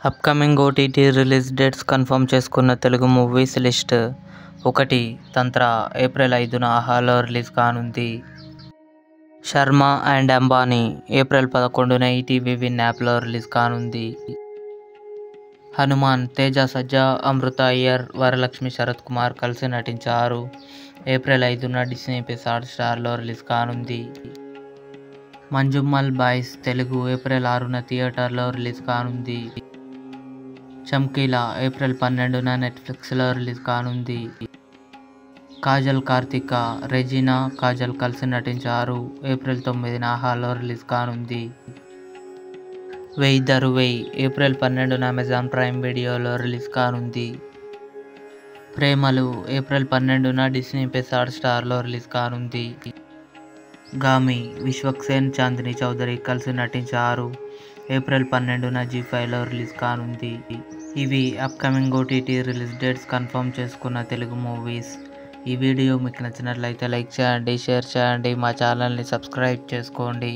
Upcoming OTT release dates confirm చేసుకున్న Telugu movies list. 1. తంత్ర April 5న ఆహాలో release కానుంది. శర్మ అండ్ అంబానీ ఏప్రిల్ 11న ఈటీవీ విన్ యాప్లో రిలీజ్ కానుంది. హనుమాన్ తేజ సజ్జా, అమృత అయ్యర్, వరలక్ష్మి శరత్ కుమార్ కలిసి నటించారు. ఏప్రిల్ 5న డిస్నీ ప్లస్ హాట్‌స్టార్లో రిలీజ్ కానుంది. మంజుమ్మల్ బాయ్స్ తెలుగు ఏప్రిల్ 6న థియేటర్లో రిలీజ్ కానుంది. చమ్కీలా ఏప్రిల్ 12న నెట్ఫ్లిక్స్లో రిలీజ్ కానుంది. కాజల్ కార్తిక, రెజీనా కాజల్ కలిసి నటించారు. ఏప్రిల్ 9న ఆహాలో రిలీజ్ కానుంది. వెయ్ దరు వెయ్ ఏప్రిల్ 12న అమెజాన్ ప్రైమ్ వీడియోలో రిలీజ్ కానుంది. ప్రేమలు ఏప్రిల్ 12న డిస్నీ ప్లస్ హాట్‌స్టార్లో రిలీజ్ కానుంది. గామి విశ్వక్సేన్, చాందిని చౌదరి కలిసి నటించారు. ఏప్రిల్ 12న జీ5లో రిలీజ్ కానుంది. ఇవి upcoming OTT release dates confirm చేసుకున్న తెలుగు మూవీస్. ఈ వీడియో మీకు నచ్చినట్లయితే లైక్ చేయండి, షేర్ చేయండి, మా ఛానల్ని సబ్స్క్రైబ్ చేసుకోండి.